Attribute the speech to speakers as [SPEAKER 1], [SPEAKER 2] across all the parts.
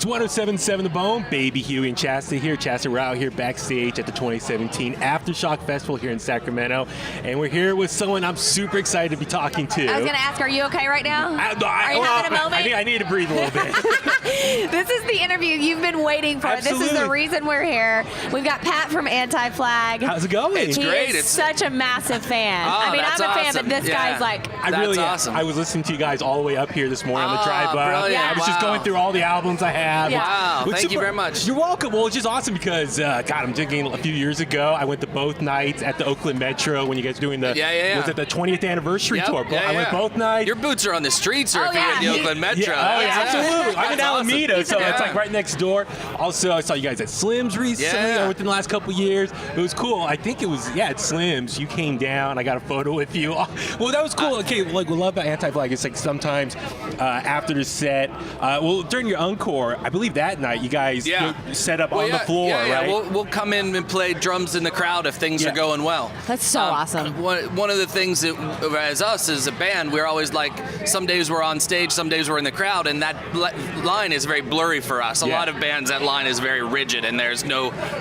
[SPEAKER 1] It's 107.7 The Bone. Baby Huey and Chastity here. Chastity, we're out here backstage at the 2017 Aftershock Festival here in Sacramento. And we're here with someone I'm super excited to be talking to.
[SPEAKER 2] I was going to ask, are you okay right now? Are you having a moment?
[SPEAKER 1] I think I need to breathe a little bit.
[SPEAKER 2] This is the interview you've been waiting for.
[SPEAKER 1] Absolutely.
[SPEAKER 2] This is the reason we're here. We've got Pat from Anti-Flag.
[SPEAKER 1] How's it going?
[SPEAKER 2] He is such a massive fan.
[SPEAKER 3] Oh,
[SPEAKER 2] I mean, I'm a fan,
[SPEAKER 3] awesome.
[SPEAKER 2] but this guy's like...
[SPEAKER 3] That's awesome.
[SPEAKER 1] I was listening to you guys all the way up here this morning on the drive up.
[SPEAKER 3] Brilliant.
[SPEAKER 1] I was just going through all the albums I have.
[SPEAKER 2] Yeah.
[SPEAKER 3] Wow, thank you very much.
[SPEAKER 1] You're welcome. Well, it's just awesome because, God, I'm thinking a few years ago, I went to both nights at the Oakland Metro when you guys were doing the, was it the 20th anniversary tour? I went both nights.
[SPEAKER 3] Your boots are on the street surfing at the Oakland Metro.
[SPEAKER 1] Absolutely. I'm in Alameda, so it's like right next door. Also, I saw you guys at Slim's recently within the last couple years. It was cool. I think it was, at Slim's. You came down. I got a photo with you. Well, that was cool. Okay, like we love about Anti-Flag. It's like sometimes after the set, during your encore, I believe that night you guys set up on the floor, right?
[SPEAKER 3] We'll come in and play drums in the crowd if things are going well.
[SPEAKER 2] That's so awesome.
[SPEAKER 3] One of the things that, as us as a band, we're always like, some days we're on stage, some days we're in the crowd, and that line is very blurry for us. A lot of bands, that line is very rigid, and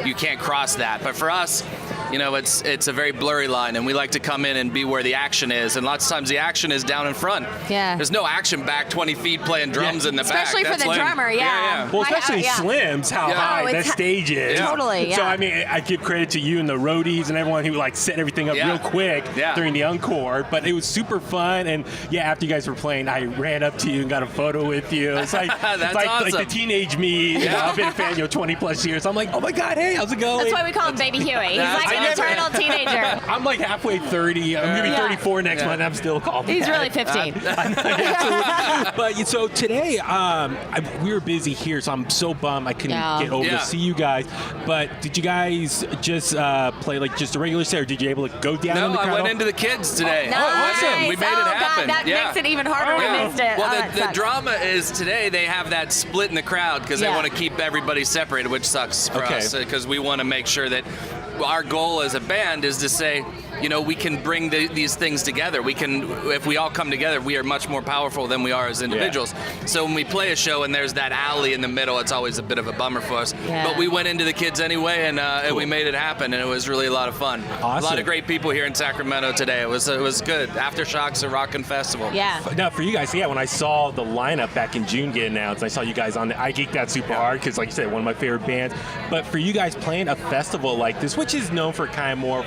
[SPEAKER 3] you can't cross that. But for us, it's a very blurry line, and we like to come in and be where the action is, and lots of times the action is down in front.
[SPEAKER 2] Yeah.
[SPEAKER 3] There's no action back 20 feet playing drums in the back.
[SPEAKER 2] Especially for the drummer,
[SPEAKER 1] Well, especially Slim's, how high that stage is.
[SPEAKER 2] Totally,
[SPEAKER 1] So, I mean, I give credit to you and the roadies and everyone who, set everything up real quick during the encore, but it was super fun, and, after you guys were playing, I ran up to you and got a photo with you. It's like,
[SPEAKER 3] That's
[SPEAKER 1] like the teenage me, I've been a fan, 20-plus years. I'm like, oh, my God, hey, how's it going?
[SPEAKER 2] That's why we call him Baby Huey. He's like an eternal teenager.
[SPEAKER 1] I'm like halfway 30. I'm going to be 34 next month, and I'm still called
[SPEAKER 2] He's really 15.
[SPEAKER 1] But so today, we were busy here, so I'm so bummed I couldn't get over to see you guys. But did you guys just play just a regular set, or did you able to go down in the crowd?
[SPEAKER 3] No, I went into the kids today.
[SPEAKER 2] Nice.
[SPEAKER 3] We made it happen.
[SPEAKER 2] God, that makes it even harder. We missed it.
[SPEAKER 3] Well, the drama is today they have that split in the crowd because they want to keep everybody separated, which sucks for us because we want to make sure that our goal as a band is to say, we can bring these things together. We can, if we all come together, we are much more powerful than we are as individuals. So when we play a show and there's that alley in the middle, it's always a bit of a bummer for us. But we went into the kids anyway, and we made it happen, and it was really a lot of fun.
[SPEAKER 1] Awesome.
[SPEAKER 3] A lot of great people here in Sacramento today. It was good. Aftershock's a rockin' festival.
[SPEAKER 2] Yeah.
[SPEAKER 1] Now for you guys, when I saw the lineup back in June get announced, I saw you guys on I geeked out super hard because, like you said, one of my favorite bands. But for you guys playing a festival like this, which is known for kind of more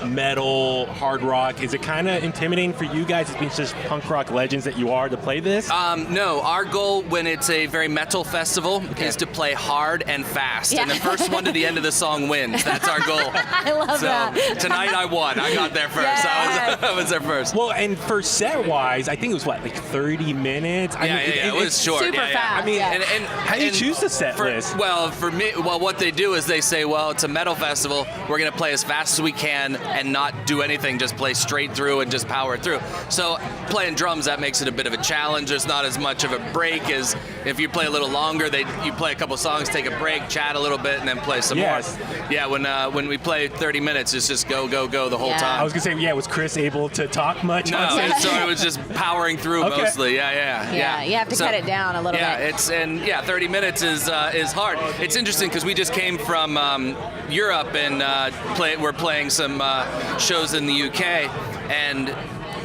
[SPEAKER 1] metal, hard rock, is it kind of intimidating for you guys as being just punk rock legends that you are to play this?
[SPEAKER 3] No, our goal when it's a very metal festival is to play hard and fast, and the first one to the end of the song wins. That's our goal.
[SPEAKER 2] I love that.
[SPEAKER 3] Tonight I won. I got there first. I was there first.
[SPEAKER 1] Well, and for set-wise, I think it was 30 minutes?
[SPEAKER 3] It was short.
[SPEAKER 2] Super fast.
[SPEAKER 1] I mean,
[SPEAKER 3] and
[SPEAKER 1] how do you choose the set list?
[SPEAKER 3] Well, for me, what they do is they say, it's a metal festival. We're going to play as fast as we can and not do anything, just play straight through and just power through. So playing drums, that makes it a bit of a challenge. There's not as much of a break as if you play a little longer. You play a couple songs, take a break, chat a little bit, and then play some more. Yeah, when we play 30 minutes, it's just go, go, go the whole time.
[SPEAKER 1] I was going to say, was Chris able to talk much?
[SPEAKER 3] No, so it was just powering through mostly. Yeah.
[SPEAKER 2] You have to cut it down a little bit.
[SPEAKER 3] 30 minutes is hard. It's interesting because we just came from Europe and we're playing some shows in the UK, and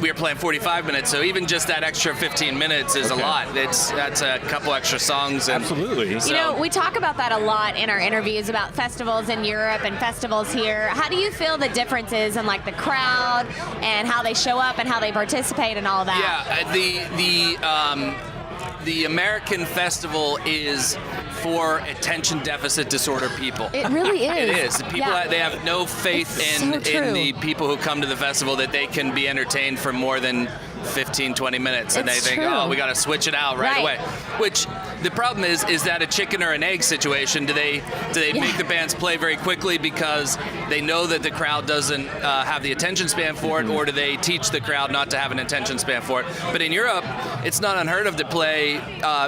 [SPEAKER 3] we were playing 45 minutes, so even just that extra 15 minutes is a lot. That's a couple extra songs.
[SPEAKER 1] Absolutely.
[SPEAKER 2] We talk about that a lot in our interviews about festivals in Europe and festivals here. How do you feel the differences in the crowd and how they show up and how they participate and all that?
[SPEAKER 3] Yeah, the American festival is for attention deficit disorder people.
[SPEAKER 2] It really is.
[SPEAKER 3] It is. People they have no faith in the people who come to the festival that they can be entertained for more than 15, 20 minutes, and they think, we got to switch it out right away. Which the problem is that a chicken or an egg situation? Do they make the bands play very quickly because they know that the crowd doesn't have the attention span for it, or do they teach the crowd not to have an attention span for it? But in Europe, it's not unheard of to play.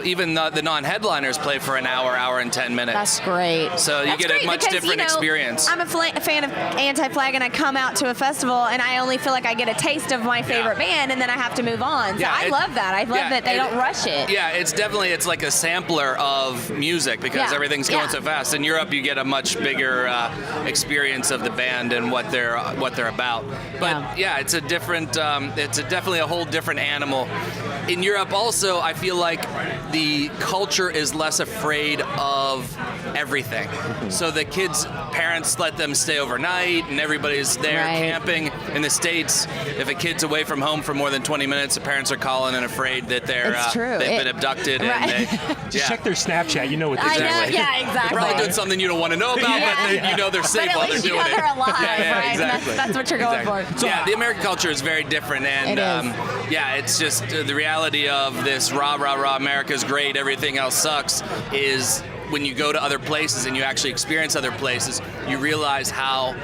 [SPEAKER 3] Even the non-headliners play for an hour and 10 minutes.
[SPEAKER 2] That's great.
[SPEAKER 3] So you get a much different experience.
[SPEAKER 2] I'm a fan of Anti-Flag, and I come out to a festival, and I only feel like I get a taste of my favorite band, and then I have to move on. So I love that. I love that they don't rush it.
[SPEAKER 3] Yeah, it's like a sampler of music because everything's going so fast. In Europe, you get a much bigger experience of the band and what they're about. But it's a different. It's definitely a whole different animal. In Europe, also, I feel like the culture is less afraid of everything. So the kids' parents let them stay overnight, and everybody's there camping. In the States, if a kid's away from home for more than 20 minutes, the parents are calling and afraid that they've been abducted. And they,
[SPEAKER 1] check their Snapchat. You know what they're doing.
[SPEAKER 2] Yeah, exactly.
[SPEAKER 3] They're probably doing something you don't want to know about, but you know they're safe while they're doing it.
[SPEAKER 2] They're alive, right?
[SPEAKER 3] Exactly.
[SPEAKER 2] That's what you're going for.
[SPEAKER 3] So, the American culture is very different, and it's just the reality of this rah, America's great, everything else sucks, is when you go to other places and you actually experience other places, you realize how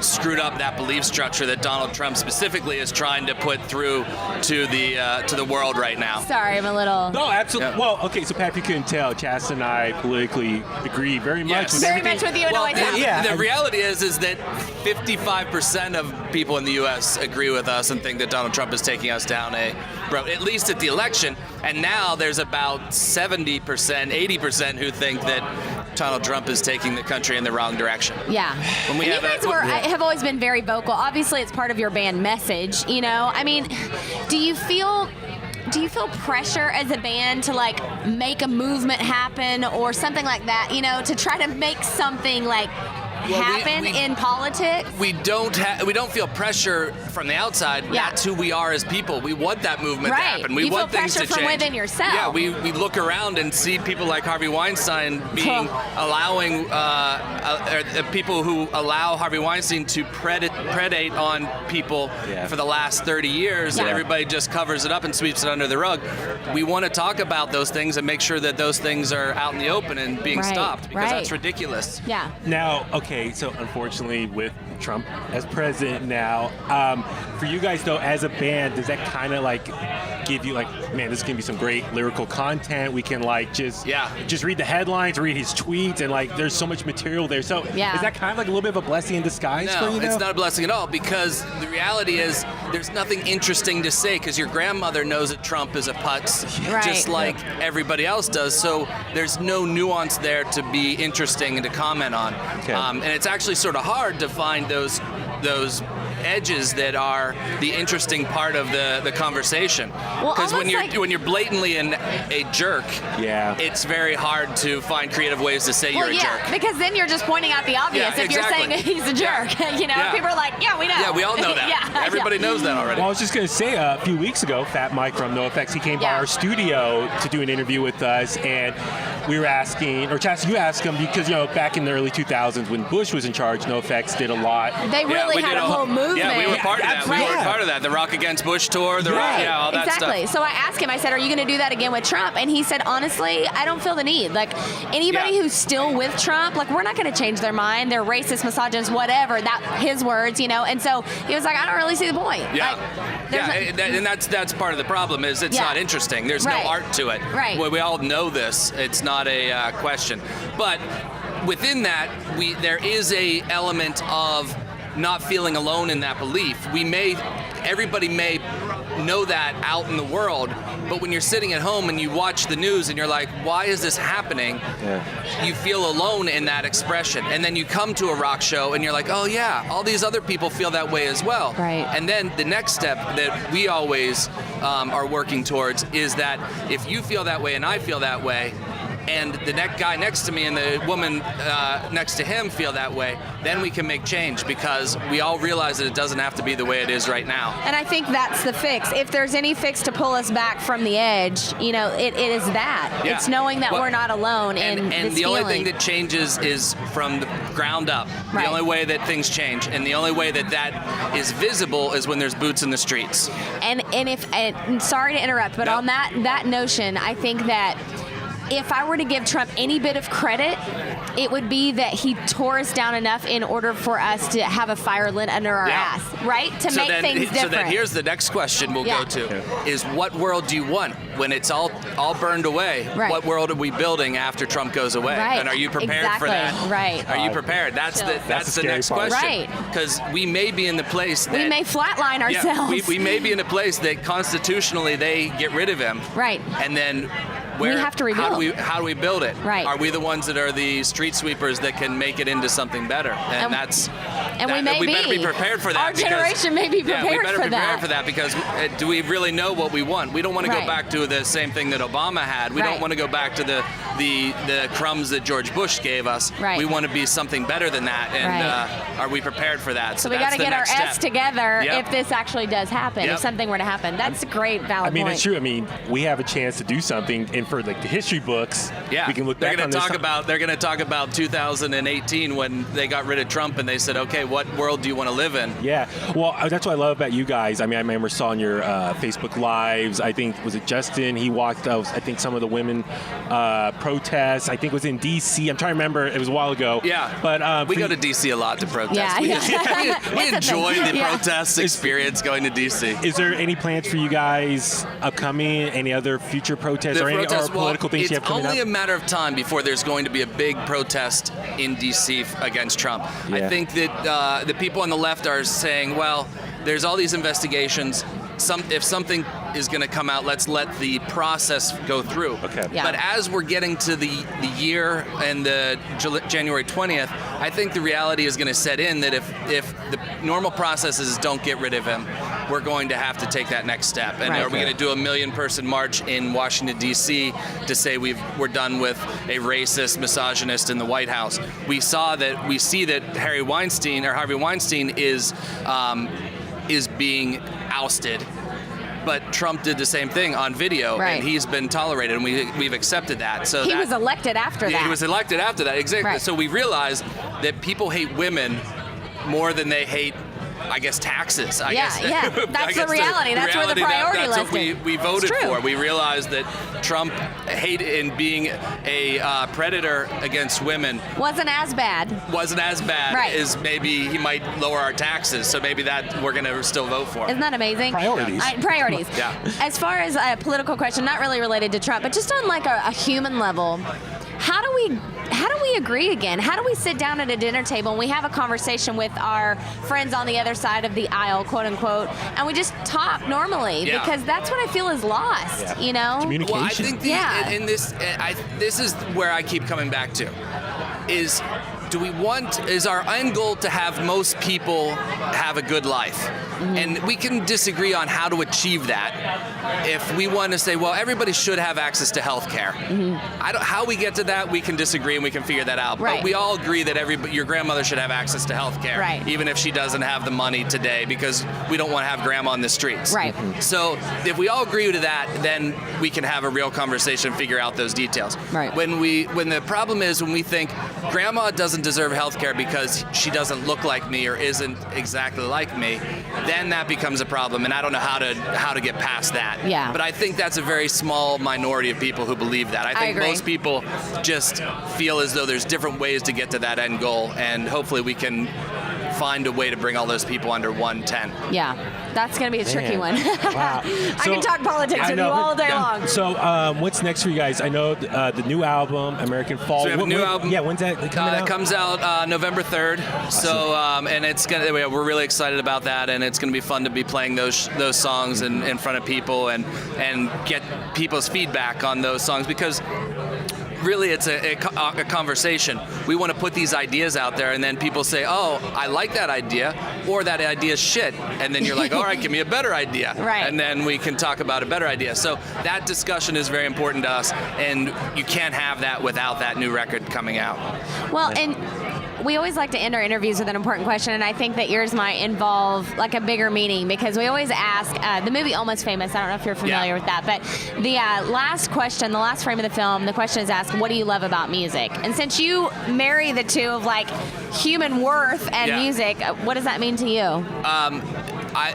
[SPEAKER 3] screwed up that belief structure that Donald Trump specifically is trying to put through to the world right now.
[SPEAKER 2] Sorry, I'm a little...
[SPEAKER 1] No, absolutely. Yeah. Well, okay, so Pat, if you couldn't tell, Chas and I politically agree very much with
[SPEAKER 2] very
[SPEAKER 1] everything.
[SPEAKER 2] much with you and always have.
[SPEAKER 3] The reality is that 55% of people in the U.S. agree with us and think that Donald Trump is taking us down a road, at least at the election. And now there's about 70%, 80% who think that Donald Trump is taking the country in the wrong direction.
[SPEAKER 2] Yeah.
[SPEAKER 3] When we
[SPEAKER 2] and you guys have always been very vocal. Obviously, it's part of your band message, you know? I mean, do you feel pressure as a band to like make a movement happen or something like that, you know, to try to make something like happen in politics?
[SPEAKER 3] We don't feel pressure from the outside. That's who we are as people. We want that movement to happen. We want things to change.
[SPEAKER 2] You feel pressure from within yourself.
[SPEAKER 3] Yeah, we look around and see people like Harvey Weinstein allowing people who allow Harvey Weinstein to predate on people for the last 30 years, and everybody just covers it up and sweeps it under the rug. We want to talk about those things and make sure that those things are out in the open and being stopped, because that's ridiculous.
[SPEAKER 2] Yeah.
[SPEAKER 1] Now, okay, so unfortunately with Trump as president now, for you guys though, as a band, does that kind of like give you like, man, this is gonna be some great lyrical content, we can like just read the headlines, read his tweets, and like there's so much material there, so is that kind of like a little bit of a blessing in disguise for you?
[SPEAKER 3] No, it's not a blessing at all, because the reality is there's nothing interesting to say, because your grandmother knows that Trump is a putz, just like everybody else does, so there's no nuance there to be interesting and to comment on. And it's actually sort of hard to find those edges that are the interesting part of the conversation. Because when you're blatantly a jerk, it's very hard to find creative ways to say you're a jerk.
[SPEAKER 2] Because then you're just pointing out the obvious. If you're saying he's a jerk, you know, people are like, we know.
[SPEAKER 3] Yeah, we all know that. Everybody knows that already.
[SPEAKER 1] Well, I was just gonna say a few weeks ago, Fat Mike from NoFX, he came by our studio to do an interview with us, and we were asking, or Chas, you asked him, because, you know, back in the early 2000s when Bush was in charge, NoFX did a lot.
[SPEAKER 2] They really had a whole movement.
[SPEAKER 3] Yeah, we were part of that. We were part of that. The Rock Against Bush tour, all that stuff.
[SPEAKER 2] Exactly. So I asked him, I said, are you going to do that again with Trump? And he said, honestly, I don't feel the need. Like, anybody who's still with Trump, like, we're not going to change their mind. They're racist, misogynist, whatever. His words, you know. And so he was like, I don't really see the point.
[SPEAKER 3] And that's part of the problem, is it's not interesting. There's no art to it. Well, we all know this. It's not a question. But within that, there is a element of not feeling alone in that belief. Everybody may know that out in the world, but when you're sitting at home and you watch the news and you're like, why is this happening? You feel alone in that expression. And then you come to a rock show and you're like, oh yeah, all these other people feel that way as well. And then the next step that we always are working towards is that if you feel that way and I feel that way, and the guy next to me and the woman next to him feel that way, then we can make change, because we all realize that it doesn't have to be the way it is right now.
[SPEAKER 2] And I think that's the fix. If there's any fix to pull us back from the edge, you know, it is that. It's knowing that we're not alone in this
[SPEAKER 3] the
[SPEAKER 2] feeling.
[SPEAKER 3] only thing that changes is from the ground up. The only way that things change, and the only way that is visible is when there's boots in the streets.
[SPEAKER 2] And sorry to interrupt, but on that notion, I think that if I were to give Trump any bit of credit, it would be that he tore us down enough in order for us to have a fire lit under our ass, right? To make things different.
[SPEAKER 3] So then here's the next question we'll go to, is what world do you want when it's all burned away? What world are we building after Trump goes away? And are you prepared for that? Are you prepared? That's the next question. Because we may be in the place that...
[SPEAKER 2] We may flatline ourselves.
[SPEAKER 3] We may be in a place that constitutionally they get rid of him. And then
[SPEAKER 2] we have to rebuild.
[SPEAKER 3] How do we build it?
[SPEAKER 2] Right.
[SPEAKER 3] Are we the ones that are the street sweepers that can make it into something better? And we better be prepared for that.
[SPEAKER 2] Our generation may be prepared for that.
[SPEAKER 3] we better be prepared for that because do we really know what we want? We don't want to go back to the same thing that Obama had. We don't want to go back to the crumbs that George Bush gave us.
[SPEAKER 2] Right.
[SPEAKER 3] We want to be something better than that. And are we prepared for that?
[SPEAKER 2] So we got to get our S together if this actually does happen, if something were to happen. That's a great valid point.
[SPEAKER 1] It's true. I mean, we have a chance to do something, and for like the history books, we can look back on this.
[SPEAKER 3] They're going to talk about 2018 when they got rid of Trump and they said, okay, what world do you want to live in?
[SPEAKER 1] Yeah. Well, that's what I love about you guys. I mean, I remember saw on your Facebook Lives, I think, was it Justin? He walked out, I think, some of the women protests. I think it was in D.C. I'm trying to remember. It was a while ago.
[SPEAKER 3] Yeah.
[SPEAKER 1] But
[SPEAKER 3] we go to D.C. a lot to protest. We enjoy the protest experience going to D.C.
[SPEAKER 1] Is there any plans for you guys upcoming? Any other future protests or any political things you have coming up?
[SPEAKER 3] It's only a matter of time before there's going to be a big protest in D.C. against Trump. Yeah. I think that the people on the left are saying, well, there's all these investigations. If something is going to come out, let's let the process go through.
[SPEAKER 1] Okay.
[SPEAKER 3] Yeah. But as we're getting to the year and the January 20th, I think the reality is going to set in that if the normal processes don't get rid of him, we're going to have to take that next step. And are we going to do a 1 million person march in Washington, D.C. to say we're done with a racist misogynist in the White House? We see that Harvey Weinstein is being ousted. But Trump did the same thing on video, and he's been tolerated, and we've accepted that. So
[SPEAKER 2] he was elected after that.
[SPEAKER 3] He was elected after that, exactly. Right. So we realized that people hate women more than they hate, I guess, taxes. I guess.
[SPEAKER 2] That's the reality. That's where the priority list is.
[SPEAKER 3] That's what we voted for. We realized that Trump hated in being a predator against women.
[SPEAKER 2] Wasn't as bad
[SPEAKER 3] as maybe he might lower our taxes. So maybe that we're going to still vote for.
[SPEAKER 2] Isn't that amazing?
[SPEAKER 1] Priorities.
[SPEAKER 2] Yeah. As far as a political question, not really related to Trump, but just on like a human level, how do we agree again? How do we sit down at a dinner table and we have a conversation with our friends on the other side of the aisle, quote unquote, and we just talk normally? Because that's what I feel is lost, you know?
[SPEAKER 1] Communication.
[SPEAKER 3] Well, I think this is where I keep coming back to is our end goal to have most people have a good life? Mm-hmm. And we can disagree on how to achieve that. If we want to say, well, everybody should have access to health care. Mm-hmm. How we get to that, we can disagree and we can figure that out. But we all agree that your grandmother should have access to health care, even if she doesn't have the money today, because we don't want to have grandma on the streets.
[SPEAKER 2] Right.
[SPEAKER 3] Mm-hmm. So if we all agree to that, then we can have a real conversation and figure out those details.
[SPEAKER 2] Right.
[SPEAKER 3] When the problem is when we think grandma doesn't deserve health care because she doesn't look like me or isn't exactly like me, then that becomes a problem, and I don't know how to get past that.
[SPEAKER 2] Yeah.
[SPEAKER 3] But I think that's a very small minority of people who believe that. I think most people just feel as though there's different ways to get to that end goal, and hopefully we can find a way to bring all those people under 110.
[SPEAKER 2] Yeah, that's going to be a tricky one.
[SPEAKER 1] Wow.
[SPEAKER 2] I can talk politics with you all day long.
[SPEAKER 1] So what's next for you guys? I know the new album, American Fall.
[SPEAKER 3] So we have a new album.
[SPEAKER 1] Yeah, when's that coming out?
[SPEAKER 3] It comes out November 3rd. Awesome. So and we're really excited about that, and it's going to be fun to be playing those songs in front of people and get people's feedback on those songs, because really it's a conversation. We want to put these ideas out there, and then people say, oh, I like that idea, or that idea is shit. And then you're like, all right, give me a better idea.
[SPEAKER 2] Right.
[SPEAKER 3] And then we can talk about a better idea. So that discussion is very important to us, and you can't have that without that new record coming out.
[SPEAKER 2] Well, and we always like to end our interviews with an important question, and I think that yours might involve like a bigger meaning, because we always ask, the movie Almost Famous, I don't know if you're familiar with that, but the last question, the last frame of the film, the question is asked, what do you love about music? And since you marry the two of like human worth and music, what does that mean to you?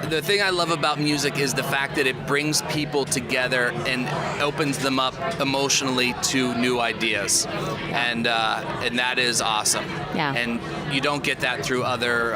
[SPEAKER 3] The thing I love about music is the fact that it brings people together and opens them up emotionally to new ideas, and that is awesome.
[SPEAKER 2] Yeah.
[SPEAKER 3] And you don't get that through other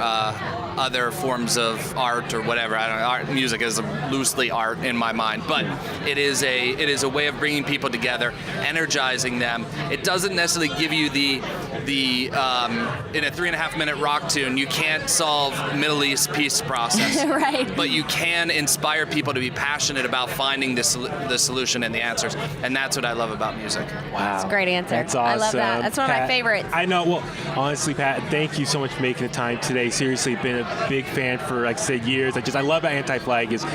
[SPEAKER 3] other forms of art or whatever. I don't know. Music is loosely art in my mind, but it is a way of bringing people together, energizing them. It doesn't necessarily give you the in a 3.5-minute rock tune, you can't solve Middle East peace process.
[SPEAKER 2] Right.
[SPEAKER 3] But you can inspire people to be passionate about finding the solution and the answers, and that's what I love about music.
[SPEAKER 1] Wow.
[SPEAKER 2] That's a great answer.
[SPEAKER 1] That's awesome.
[SPEAKER 2] I love that. That's one of my favorites.
[SPEAKER 1] I know. Well, honestly, Pat, thank you so much for making the time today. Seriously, been a big fan for, like I said, years. I love about Anti-Flag is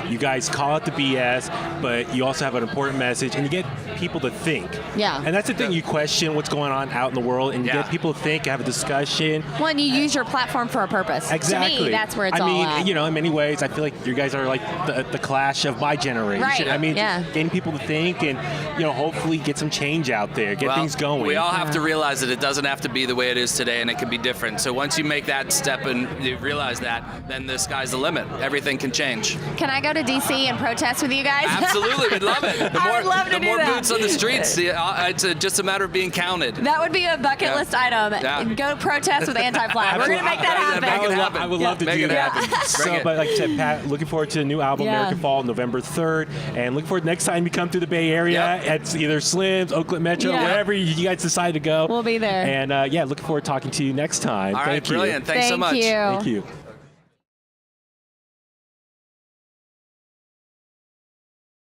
[SPEAKER 1] you guys call it the BS, but you also have an important message, and you get people to think.
[SPEAKER 2] Yeah.
[SPEAKER 1] And that's the thing. You question what's going on out in the world, and you get people to think, have a discussion.
[SPEAKER 2] Well, and you use your platform for a purpose.
[SPEAKER 1] Exactly.
[SPEAKER 2] To me, that's where it's
[SPEAKER 1] all
[SPEAKER 2] at.
[SPEAKER 1] I mean, in many ways, I feel like you guys are like the Clash of my generation.
[SPEAKER 2] Right.
[SPEAKER 1] I mean, just getting people to think and, hopefully get some change out there, get things going.
[SPEAKER 3] We all have to realize that it doesn't have to be the way it is today, and it can be different. So once you make that step and you realize that, then the sky's the limit. Everything can change.
[SPEAKER 2] Can I go to D.C. and protest with you guys?
[SPEAKER 3] Absolutely, we'd love it.
[SPEAKER 2] I would love to
[SPEAKER 3] the
[SPEAKER 2] do
[SPEAKER 3] more
[SPEAKER 2] that.
[SPEAKER 3] boots on the streets, it's just a matter of being counted.
[SPEAKER 2] That would be a bucket list item.
[SPEAKER 3] Yeah.
[SPEAKER 2] Go protest with Anti-Flag. We're going to make that happen.
[SPEAKER 1] I would love to
[SPEAKER 3] Make
[SPEAKER 1] do
[SPEAKER 3] it
[SPEAKER 1] that.
[SPEAKER 3] happen.
[SPEAKER 1] So, but like I said, Pat, looking forward to the new album, American Fall, November 3rd. And looking forward next time you come through the Bay Area at either Slim's, Oakland Metro, wherever you guys decide to go.
[SPEAKER 2] We'll be there.
[SPEAKER 1] And looking forward to talking to you next time.
[SPEAKER 3] All right,
[SPEAKER 1] Thank you.
[SPEAKER 3] brilliant. Thanks so much.
[SPEAKER 2] Thank you.
[SPEAKER 1] Thank you.